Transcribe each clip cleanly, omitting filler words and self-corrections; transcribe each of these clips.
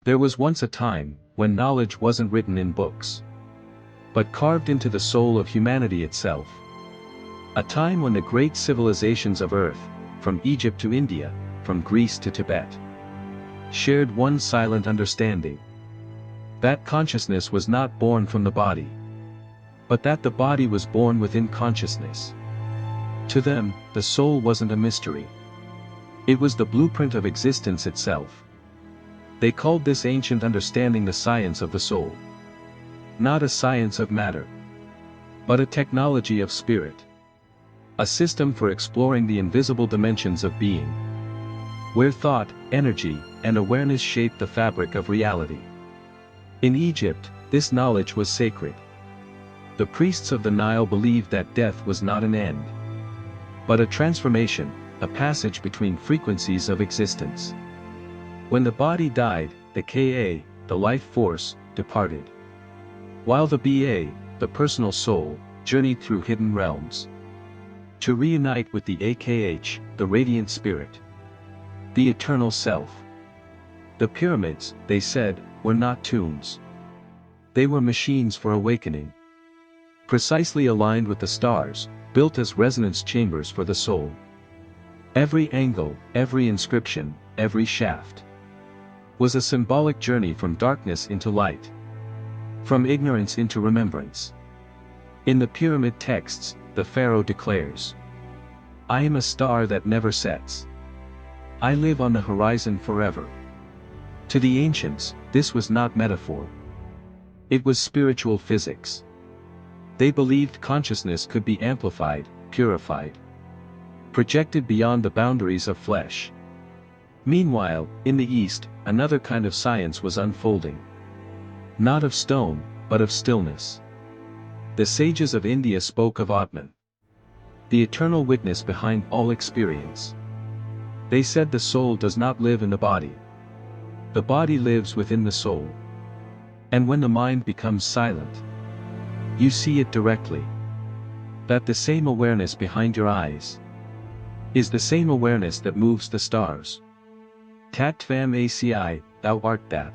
There was once a time when knowledge wasn't written in books, but carved into the soul of humanity itself. A time when the great civilizations of Earth, from Egypt to India, from Greece to Tibet, shared one silent understanding. That consciousness was not born from the body, but that the body was born within consciousness. To them, the soul wasn't a mystery. It was the blueprint of existence itself. They called this ancient understanding the science of the soul. Not a science of matter, but a technology of spirit. A system for exploring the invisible dimensions of being, where thought, energy, and awareness shape the fabric of reality. In Egypt, this knowledge was sacred. The priests of the Nile believed that death was not an end, but a transformation, a passage between frequencies of existence. When the body died, the Ka, the life force, departed, while the Ba, the personal soul, journeyed through hidden realms, to reunite with the Akh, the radiant spirit, the eternal self. The pyramids, they said, were not tombs. They were machines for awakening, precisely aligned with the stars, built as resonance chambers for the soul. Every angle, every inscription, every shaft was a symbolic journey from darkness into light, from ignorance into remembrance. In the pyramid texts, the pharaoh declares, "I am a star that never sets. I live on the horizon forever." To the ancients, this was not metaphor. It was spiritual physics. They believed consciousness could be amplified, purified, projected beyond the boundaries of flesh. Meanwhile, in the East, another kind of science was unfolding. Not of stone, but of stillness. The sages of India spoke of Atman, the eternal witness behind all experience. They said the soul does not live in the body. The body lives within the soul. And when the mind becomes silent, you see it directly. That the same awareness behind your eyes is the same awareness that moves the stars. Tat Tvam Aci, thou art that.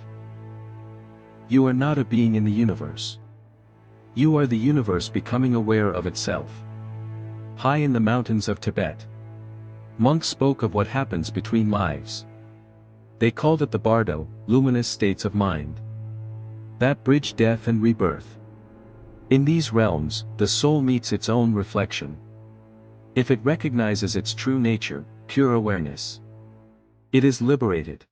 You are not a being in the universe. You are the universe becoming aware of itself. High in the mountains of Tibet, monks spoke of what happens between lives. They called it the bardo, luminous states of mind, that bridge death and rebirth. In these realms, the soul meets its own reflection. If it recognizes its true nature, pure awareness, it is liberated.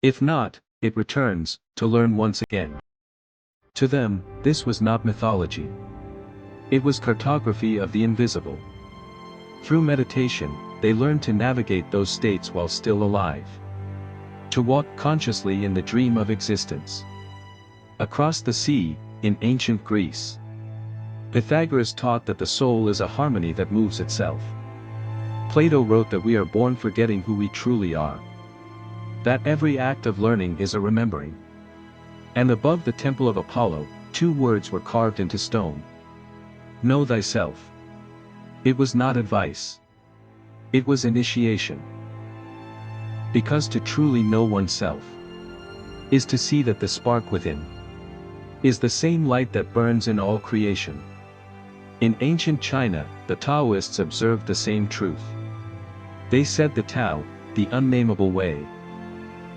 If not, it returns, to learn once again. To them, this was not mythology. It was cartography of the invisible. Through meditation, they learned to navigate those states while still alive, to walk consciously in the dream of existence. Across the sea, in ancient Greece, Pythagoras taught that the soul is a harmony that moves itself. Plato wrote that we are born forgetting who we truly are, that every act of learning is a remembering. And above the temple of Apollo, 2 words were carved into stone: know thyself. It was not advice. It was initiation. Because to truly know oneself is to see that the spark within is the same light that burns in all creation. In ancient China, the Taoists observed the same truth. They said the Tao, the unnameable way,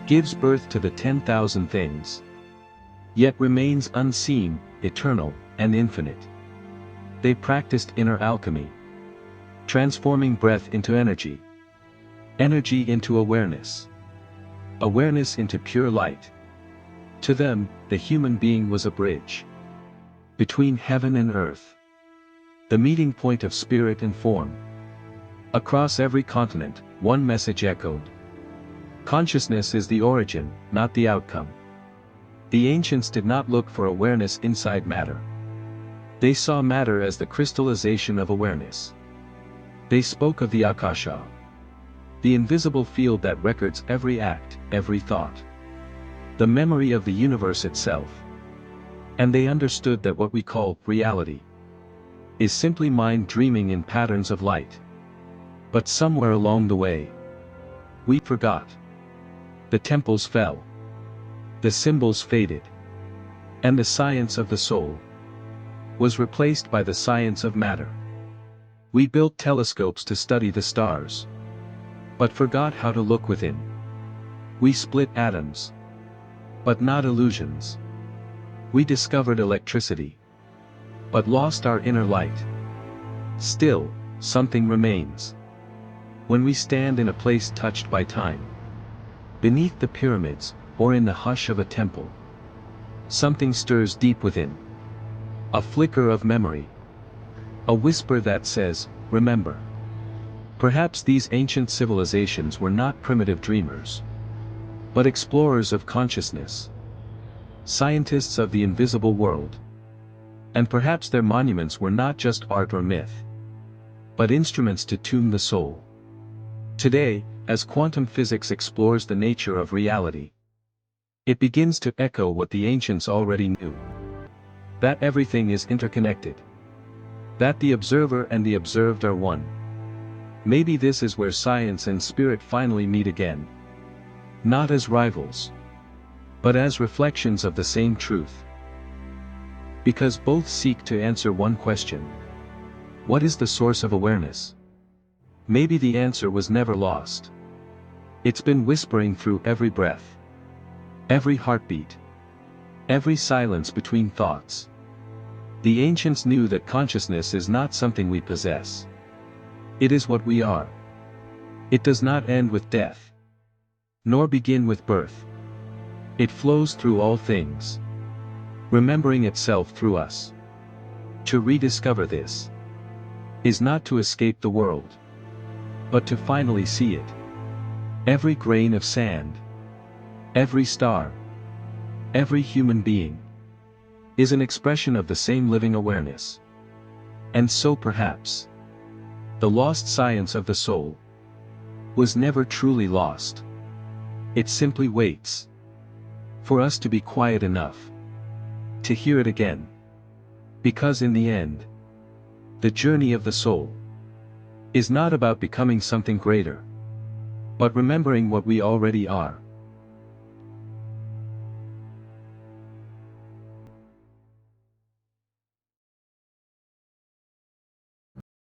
gives birth to the 10,000 things, yet remains unseen, eternal, and infinite. They practiced inner alchemy, transforming breath into energy, energy into awareness, awareness into pure light. To them, the human being was a bridge between heaven and earth, the meeting point of spirit and form. Across every continent, one message echoed: consciousness is the origin, not the outcome. The ancients did not look for awareness inside matter. They saw matter as the crystallization of awareness. They spoke of the Akasha, the invisible field that records every act, every thought, the memory of the universe itself. And they understood that what we call reality is simply mind dreaming in patterns of light. But somewhere along the way, we forgot. The temples fell. The symbols faded. And the science of the soul was replaced by the science of matter. We built telescopes to study the stars, but forgot how to look within. We split atoms, but not illusions. We discovered electricity, but lost our inner light. Still, something remains. When we stand in a place touched by time, beneath the pyramids, or in the hush of a temple, something stirs deep within. A flicker of memory. A whisper that says, remember. Perhaps these ancient civilizations were not primitive dreamers, but explorers of consciousness, scientists of the invisible world. And perhaps their monuments were not just art or myth, but instruments to tune the soul. Today, as quantum physics explores the nature of reality, it begins to echo what the ancients already knew. That everything is interconnected. That the observer and the observed are one. Maybe this is where science and spirit finally meet again. Not as rivals, but as reflections of the same truth. Because both seek to answer one question. What is the source of awareness? Maybe the answer was never lost. It's been whispering through every breath, every heartbeat, every silence between thoughts. The ancients knew that consciousness is not something we possess. It is what we are. It does not end with death, nor begin with birth. It flows through all things, remembering itself through us. To rediscover this is not to escape the world, but to finally see it. Every grain of sand, every star, every human being, is an expression of the same living awareness. And so perhaps, the lost science of the soul was never truly lost. It simply waits for us to be quiet enough to hear it again. Because in the end, the journey of the soul is not about becoming something greater, but remembering what we already are.